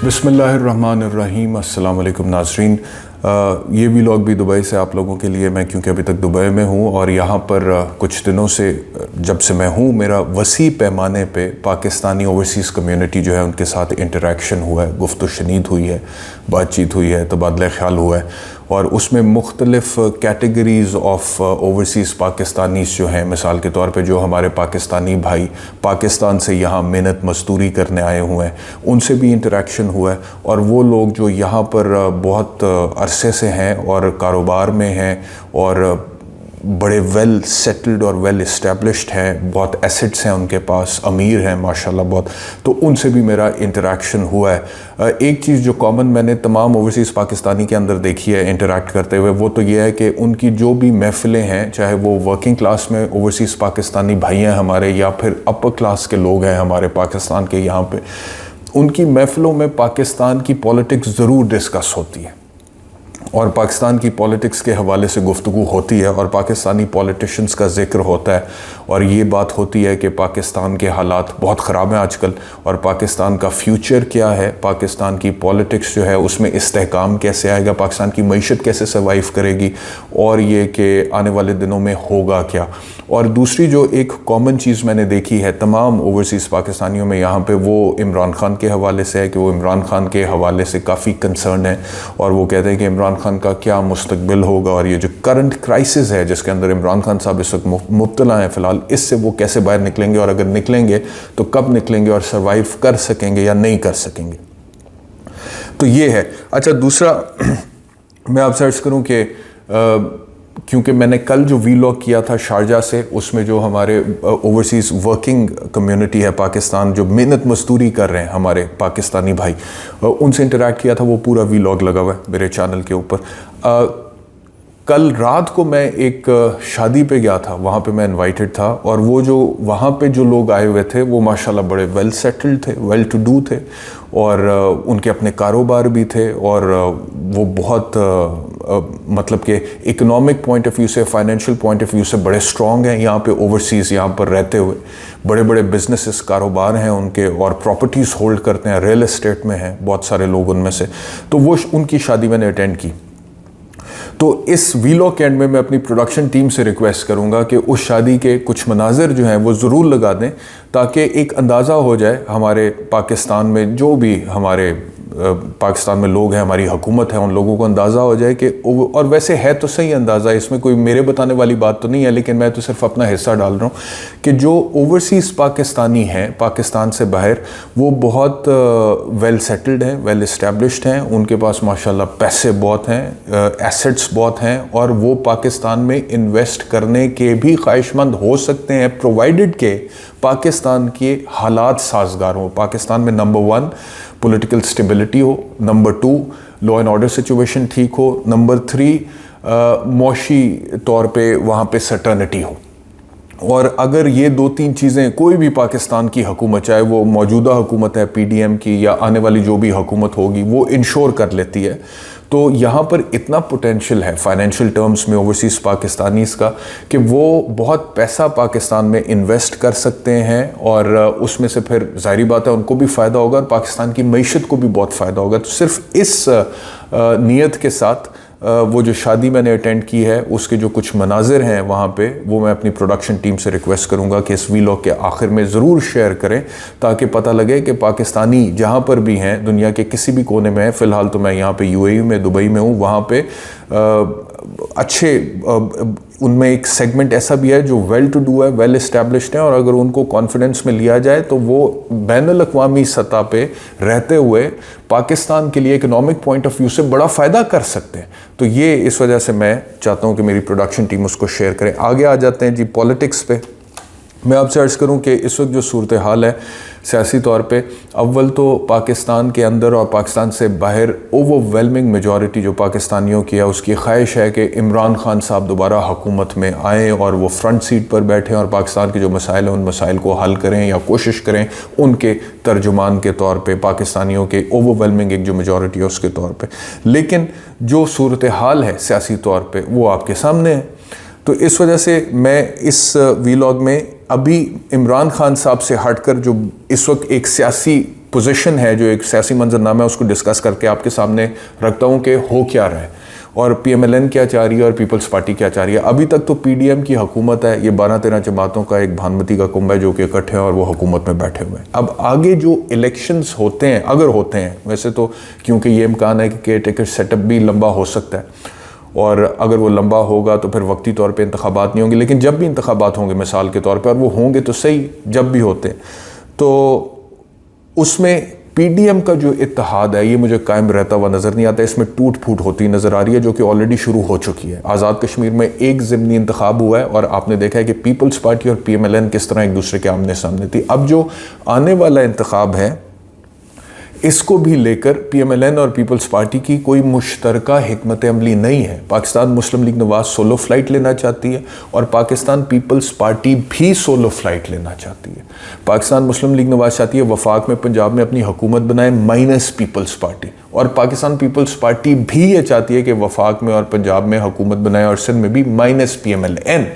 बिस्मिल्लाहिर्रहमानिर्रहीम। अस्सलाम वालेकुम नाज़रीन। ये व्लॉग भी दुबई से आप लोगों के लिए, मैं क्योंकि अभी तक दुबई में हूँ और यहाँ पर कुछ दिनों से जब से मैं हूँ मेरा वसी पैमाने पे पाकिस्तानी ओवरसीज़ कम्युनिटी जो है उनके साथ इंटरेक्शन हुआ है, गुफ्तगू शनीद हुई है, बातचीत हुई है, तबादला ख्याल हुआ है और उसमें मुख्तलिफ़ कैटेगरीज़ ऑफ ओवरसीज़ पाकिस्तानीज़ जो हैं, मिसाल के तौर पे जो हमारे पाकिस्तानी भाई पाकिस्तान से यहाँ मेहनत मज़दूरी करने आए हुए हैं उनसे भी इंटरेक्शन हुआ है और वो लोग जो यहाँ पर बहुत अरसे से हैं और कारोबार में हैं और बड़े वेल सेटल्ड और वेल इस्टेब्लिश्ड हैं, बहुत एसेट्स हैं उनके पास, अमीर हैं माशाल्लाह बहुत, तो उनसे भी मेरा इंटरेक्शन हुआ है। एक चीज़ जो कॉमन मैंने तमाम ओवरसीज़ पाकिस्तानी के अंदर देखी है इंटरेक्ट करते हुए, वो तो ये है कि उनकी जो भी महफ़िलें हैं, चाहे वो वर्किंग क्लास में ओवरसीज़ पाकिस्तानी भाई हैं हमारे या फिर अपर क्लास के लोग हैं हमारे पाकिस्तान के यहाँ पे, उनकी महफ़िलों में पाकिस्तान की पॉलिटिक्स ज़रूर डिस्कस होती है और पाकिस्तान की पॉलिटिक्स के हवाले से गुफ्तगू होती है और पाकिस्तानी पॉलिटिशियंस का ज़िक्र होता है और ये बात होती है कि पाकिस्तान के हालात बहुत ख़राब हैं आजकल और पाकिस्तान का फ्यूचर क्या है, पाकिस्तान की पॉलिटिक्स जो है उसमें इस्तेहकाम कैसे आएगा, पाकिस्तान की मईशत कैसे सर्वाइव करेगी और ये कि आने वाले दिनों में होगा क्या। और दूसरी जो एक कॉमन चीज़ मैंने देखी है तमाम ओवरसीज़ पाकिस्तानियों में यहाँ पे, वो इमरान खान के हवाले से है कि वो इमरान खान के हवाले से काफ़ी कंसर्न है और वो कहते हैं कि इमरान खान का क्या मुस्तकबिल होगा और ये जो करंट क्राइसिस है जिसके अंदर इमरान खान साहब इस वक्त मुब्तला हैं फ़िलहाल, इससे वो कैसे बाहर निकलेंगे और अगर निकलेंगे तो कब निकलेंगे और सर्वाइव कर सकेंगे या नहीं कर सकेंगे। तो ये है। अच्छा, दूसरा मैं आपसे अर्ज़ करूँ कि क्योंकि मैंने कल जो वीलॉग किया था शारजा से, उसमें जो हमारे ओवरसीज़ वर्किंग कम्युनिटी है पाकिस्तान, जो मेहनत मजदूरी कर रहे हैं हमारे पाकिस्तानी भाई, उनसे इंटरेक्ट किया था, वो पूरा वीलॉग लगा हुआ है मेरे चैनल के ऊपर। कल रात को मैं एक शादी पे गया था, वहाँ पे मैं इनवाइटेड था और वो जो वहाँ पे जो लोग आए हुए थे वो माशाल्लाह बड़े वेल सेटल्ड थे, वेल टू डू थे और उनके अपने कारोबार भी थे और वो बहुत मतलब कि इकोनॉमिक पॉइंट ऑफ व्यू से, फाइनेंशियल पॉइंट ऑफ व्यू से बड़े स्ट्रॉन्ग हैं यहाँ पे ओवरसीज़, यहाँ पर रहते हुए बड़े बड़े बिजनेसेस, कारोबार हैं उनके और प्रॉपर्टीज़ होल्ड करते हैं, रियल एस्टेट में हैं बहुत सारे लोग उनमें से। तो वो उनकी शादी मैंने अटेंड की। तो इस वीलॉग के एंड में मैं अपनी प्रोडक्शन टीम से रिक्वेस्ट करूंगा कि उस शादी के कुछ मनाजिर जो हैं वो ज़रूर लगा दें ताकि एक अंदाज़ा हो जाए हमारे पाकिस्तान में जो भी हमारे पाकिस्तान में लोग हैं, हमारी हुकूमत है, उन लोगों को अंदाज़ा हो जाए कि, और वैसे है तो सही अंदाज़ा, इसमें कोई मेरे बताने वाली बात तो नहीं है, लेकिन मैं तो सिर्फ अपना हिस्सा डाल रहा हूँ कि जो ओवरसीज़ पाकिस्तानी हैं पाकिस्तान से बाहर, वो बहुत वेल सेटल्ड हैं, वेल इस्टेब्लिश्ड हैं, उनके पास माशाल्लाह पैसे बहुत हैं, एसेट्स बहुत हैं और वो पाकिस्तान में इन्वेस्ट करने के भी ख्वाहिशमंद हो सकते हैं, प्रोवाइडेड के पाकिस्तान के हालात साजगार हों। पाकिस्तान में नंबर 1 पॉलिटिकल स्टेबिलिटी हो, number 2 law and order situation ठीक हो, नंबर 3 मौशी तौर पे वहाँ पे सर्टेनिटी हो। और अगर ये 2-3 चीज़ें कोई भी पाकिस्तान की हुकूमत, चाहे वो मौजूदा हुकूमत है PDM की या आने वाली जो भी हुकूमत होगी, वो इंश्योर कर लेती है, तो यहाँ पर इतना पोटेंशियल है फाइनेंशियल टर्म्स में ओवरसीज़ पाकिस्तानीज़ का कि वो बहुत पैसा पाकिस्तान में इन्वेस्ट कर सकते हैं और उसमें से फिर ज़ाहिरी बात है उनको भी फ़ायदा होगा और पाकिस्तान की मईशत को भी बहुत फ़ायदा होगा। तो सिर्फ इस नीयत के साथ वो जो शादी मैंने अटेंड की है उसके जो कुछ मनाजिर हैं वहाँ पे, वो मैं अपनी प्रोडक्शन टीम से रिक्वेस्ट करूँगा कि इस वीलॉग के आखिर में ज़रूर शेयर करें ताकि पता लगे कि पाकिस्तानी जहाँ पर भी हैं, दुनिया के किसी भी कोने में हैं, फ़िलहाल तो मैं यहाँ पे UAE में, दुबई में हूँ, वहाँ पे अच्छे उनमें एक सेगमेंट ऐसा भी है जो वेल टू डू है, वेल इस्टेब्लिश्ड है और अगर उनको कॉन्फिडेंस में लिया जाए तो वो बैनुल अक़वामी सतह पे रहते हुए पाकिस्तान के लिए इकोनॉमिक पॉइंट ऑफ व्यू से बड़ा फ़ायदा कर सकते हैं। तो ये इस वजह से मैं चाहता हूँ कि मेरी प्रोडक्शन टीम उसको शेयर करे। आगे आ जाते हैं जी पॉलिटिक्स पे। मैं आपसे अर्ज़ करूं कि इस वक्त जो सूरत हाल है सियासी तौर पे, अव्वल तो पाकिस्तान के अंदर और पाकिस्तान से बाहर ओवरवेलमिंग मेजॉरिटी जो पाकिस्तानियों की है उसकी ख्वाहिश है कि इमरान खान साहब दोबारा हुकूमत में आएँ और वो फ्रंट सीट पर बैठें और पाकिस्तान के जो मसाइल हैं उन मसाइल को हल करें या कोशिश करें उनके तर्जुमान के तौर पर, पाकिस्तानियों के ओवरवेलमिंग एक जो मेजॉरिटी है उसके तौर पर। लेकिन जो सूरत हाल है सियासी तौर पर वो आपके सामने है। तो इस वजह से मैं इस वीलॉग में अभी इमरान खान साहब से हटकर जो इस वक्त एक सियासी पोजीशन है, जो एक सियासी मंजरनामा है, उसको डिस्कस करके आपके सामने रखता हूँ कि हो क्या रहा है और PMLN क्या चाह रही है और पीपल्स पार्टी क्या चाह रही है। अभी तक तो PDM की हुकूमत है, ये 12-13 जमातों का एक भानुमती का कुंभ है जो कि इकट्ठे हैं और वो हुकूमत में बैठे हुए हैं। अब आगे जो इलेक्शंस होते हैं, अगर होते हैं, वैसे तो क्योंकि ये इम्कान है कि केयर टेकर सेटअप भी लंबा हो सकता है और अगर वो लंबा होगा तो फिर वक्ती तौर पे इंतखाबात नहीं होंगे, लेकिन जब भी इंतखाबात होंगे मिसाल के तौर पे, और वो होंगे तो सही, जब भी होते हैं तो उसमें PDM का जो इत्तेहाद है ये मुझे कायम रहता हुआ नज़र नहीं आता। इसमें टूट फूट होती नज़र आ रही है जो कि ऑलरेडी शुरू हो चुकी है। आज़ाद कश्मीर में एक ज़िमनी इंतखाब हुआ है और आपने देखा है कि पीपल्स पार्टी और PMLN किस तरह एक दूसरे के आमने सामने थी। अब जो आने वाला इंतखाब है इसको भी लेकर PMLN और पीपल्स पार्टी की कोई मुश्तरका हिकमत अमली नहीं है। पाकिस्तान मुस्लिम लीग नवाज सोलो फ्लाइट लेना चाहती है और पाकिस्तान पीपल्स पार्टी भी सोलो फ्लाइट लेना चाहती है। पाकिस्तान मुस्लिम लीग नवाज चाहती है वफाक में पंजाब में अपनी हुकूमत बनाए माइनस पीपल्स पार्टी, और पाकिस्तान पीपल्स पार्टी भी ये चाहती है कि वफाक में और पंजाब में हुकूमत बनाए और सिंध में भी माइनस PMLN।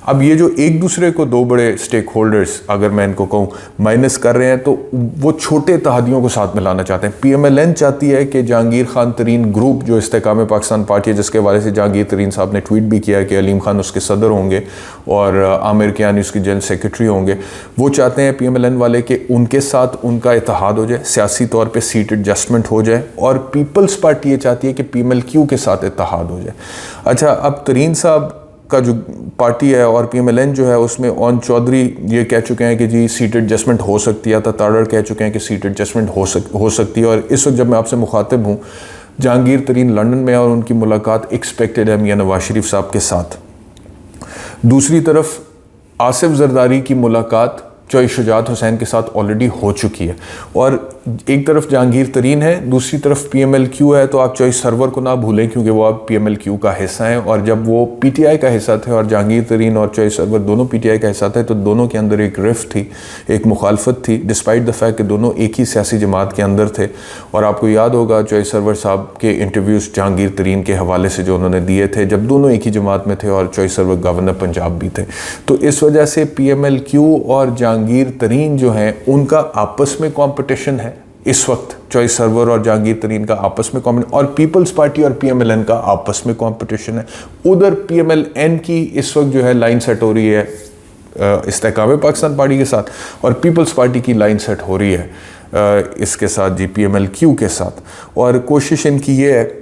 अब ये जो एक दूसरे को दो बड़े स्टेक होल्डर्स, अगर मैं इनको कहूँ, माइनस कर रहे हैं तो वो छोटे तहादियों को साथ मिलाना चाहते हैं। PMLN चाहती है कि जहांगीर खान तरीन ग्रुप जो इस्तेकाम पाकिस्तान पार्टी है, जिसके हवाले से जहांगीर तरीन साहब ने ट्वीट भी किया कि अलीम खान उसके सदर होंगे और आमिर कियानी उसकी जनरल सेक्रेटरी होंगे, वो चाहते हैं PMLN वाले कि उनके साथ उनका इत्तेहाद हो जाए, सियासी तौर पर सीट एडजस्टमेंट हो जाए, और पीपल्स पार्टी ये चाहती है कि PMLQ के साथ इत्तेहाद हो जाए। अच्छा, अब तरीन साहब का जो पार्टी है और PMLN जो है उसमें ओन चौधरी ये कह चुके हैं कि जी सीट एडजस्टमेंट हो सकती है, ताड़ड़ कह चुके हैं कि सीट एडजस्टमेंट हो सकती है। और इस वक्त जब मैं आपसे मुखातिब हूँ, जहांगीर तरीन लंदन में और उनकी मुलाकात एक्सपेक्टेड है मियां नवाज शरीफ साहब के साथ। दूसरी तरफ आसिफ जरदारी की मुलाकात चॉइस शुजात हुसैन के साथ ऑलरेडी हो चुकी है, और एक तरफ जहांगीर तरीन है, दूसरी तरफ PMLQ है। तो आप चॉइस सरवर को ना भूलें क्योंकि वो अब PMLQ का हिस्सा है, और जब वो PTI का हिस्सा थे और जहांगीर तरीन और चॉइस सरवर दोनों PTI का हिस्सा थे, तो दोनों के अंदर एक रिफ्ट थी, एक मुखालफत थी, डिस्पाइट द फैक्ट कि दोनों एक ही सियासी जमात के अंदर थे। और आपको याद होगा चॉइस सरवर साहब के इंटरव्यूज़ जहांगीर तरीन के हवाले से जो उन्होंने दिए थे, जब दोनों एक ही जमात में थे और चॉइस सरवर गवर्नर पंजाब भी थे। तो इस वजह से PMLQ और जहांगीर तरीन जो हैं उनका आपस में कॉम्पिटिशन है इस वक्त, चॉइस सरवर और जहांगीर तरीन का आपस में कॉम्पिटिशन, और पीपल्स पार्टी और PMLN का आपस में कॉम्पिटिशन है। उधर PMLN की इस वक्त जो है लाइन सेट हो रही है इस्तेकाम पाकिस्तान पार्टी के साथ, और पीपल्स पार्टी की लाइन सेट हो रही है इसके साथ जी, PMLQ के साथ। और कोशिश इनकी ये है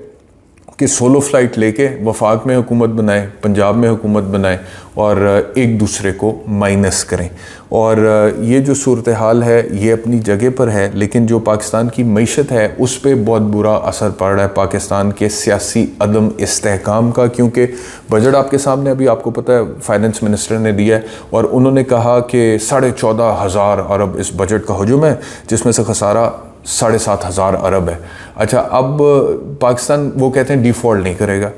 कि सोलो फ्लाइट लेके वफाक में हुकूमत बनाए, पंजाब में हुकूमत बनाए और एक दूसरे को माइनस करें। और ये जो सूरत हाल है ये अपनी जगह पर है, लेकिन जो पाकिस्तान की मईशत है उस पर बहुत बुरा असर पड़ रहा है पाकिस्तान के सियासी अदम इस्तेहकाम का। क्योंकि बजट आपके सामने अभी आपको पता है फाइनेंस मिनिस्टर ने दिया है, और उन्होंने कहा कि 14,500 अरब इस बजट का हजूम है, जिसमें से खसारा 7,500 अरब है। अच्छा, अब पाकिस्तान वो कहते हैं डिफ़ॉल्ट नहीं करेगा।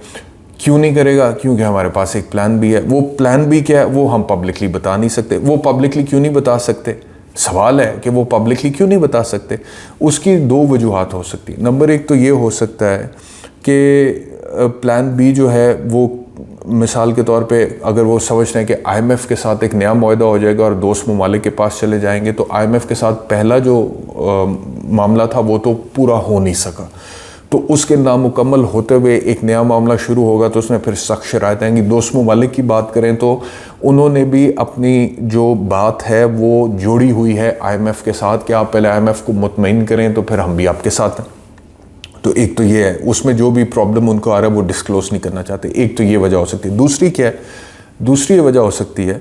क्यों नहीं करेगा? क्योंकि हमारे पास एक प्लान भी है। वो प्लान भी क्या है वो हम पब्लिकली बता नहीं सकते। वो पब्लिकली क्यों नहीं बता सकते? सवाल है कि वो पब्लिकली क्यों नहीं बता सकते। उसकी दो वजूहात हो सकती है। नंबर एक तो ये हो सकता है कि प्लान बी जो है वो मिसाल के तौर पे अगर वो समझते हैं कि IMF के साथ एक नया मुआहदा हो जाएगा और दोस्त ममालिक के पास चले जाएंगे, तो IMF के साथ पहला जो मामला था वो तो पूरा हो नहीं सका, तो उसके नामुकम्मल होते हुए एक नया मामला शुरू होगा, तो उसमें फिर सख्त शराइत आएंगी। दोस्त ममालिक की बात करें तो उन्होंने भी अपनी जो बात है वो जोड़ी हुई है IMF के साथ कि आप पहले IMF को मुतमईन करें तो फिर हम भी आपके साथ हैं। तो एक तो ये है, उसमें जो भी प्रॉब्लम उनको आ रहा है वो डिस्क्लोज नहीं करना चाहते। एक तो ये वजह हो सकती है। दूसरी क्या है? दूसरी ये वजह हो सकती है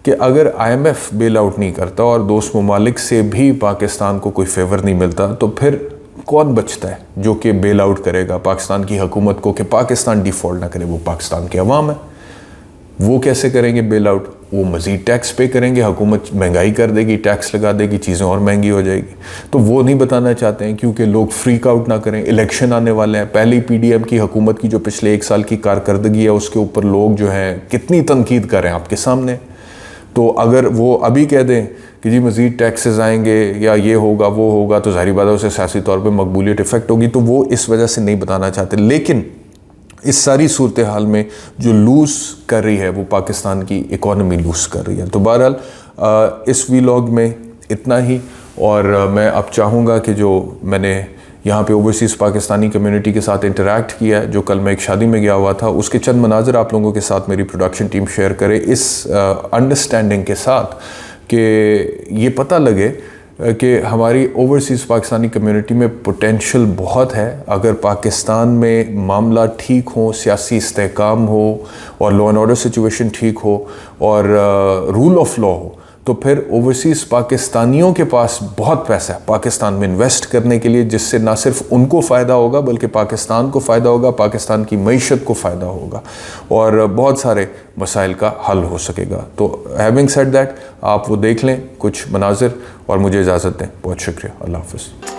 कि अगर IMF बेल आउट नहीं करता और दोस्त ममालिक से भी पाकिस्तान को कोई फेवर नहीं मिलता, तो फिर कौन बचता है जो कि बेल आउट करेगा पाकिस्तान की हुकूमत को कि पाकिस्तान डिफ़ॉल्ट ना करे? वो पाकिस्तान के अवाम है। वो कैसे करेंगे बेल आउट? वो मज़ीद टैक्स पे करेंगे, हुकूमत महंगाई कर देगी, टैक्स लगा देगी, चीज़ें और महंगी हो जाएगी। तो वो नहीं बताना चाहते हैं क्योंकि लोग फ्रीक आउट ना करें। इलेक्शन आने वाले हैं। पहली PDM की हुकूमत की जो पिछले 1 साल की कारकर्दगी है उसके ऊपर लोग जो हैं कितनी तनकीद कर रहे हैं आपके सामने। तो अगर वो अभी कह दें कि जी मज़ीद टैक्सेस आएंगे या ये होगा वो होगा, तो ज़ाहिर बात है उसे सियासी तौर पर मकबूलियत इफ़ेक्ट होगी। तो वो इस वजह से नहीं बताना चाहते। लेकिन इस सारी सूरत हाल में जो लूज़ कर रही है वो पाकिस्तान की इकॉनमी लूज़ कर रही है। तो बहरहाल इस वीलॉग में इतना ही, और मैं अब चाहूँगा कि जो मैंने यहाँ पे ओवरसीज़ पाकिस्तानी कम्युनिटी के साथ इंटरेक्ट किया है, जो कल मैं एक शादी में गया हुआ था, उसके चंद मनाज़र आप लोगों के साथ मेरी प्रोडक्शन टीम शेयर करे, इस अंडरस्टैंडिंग के साथ कि ये पता लगे कि हमारी ओवरसीज़ पाकिस्तानी कम्युनिटी में पोटेंशियल बहुत है। अगर पाकिस्तान में मामला ठीक हो, सियासी इस्तेहकाम हो और लॉ एंड ऑर्डर सिचुएशन ठीक हो और रूल ऑफ लॉ हो, तो फिर ओवरसीज़ पाकिस्तानियों के पास बहुत पैसा है पाकिस्तान में इन्वेस्ट करने के लिए, जिससे ना सिर्फ उनको फ़ायदा होगा बल्कि पाकिस्तान को फ़ायदा होगा, पाकिस्तान की मईशत को फ़ायदा होगा और बहुत सारे मसाइल का हल हो सकेगा। तो हैविंग सेड दैट, आप वो देख लें कुछ मनाजिर और मुझे इजाज़त दें। बहुत शुक्रिया। अल्लाह हाफ़िज़।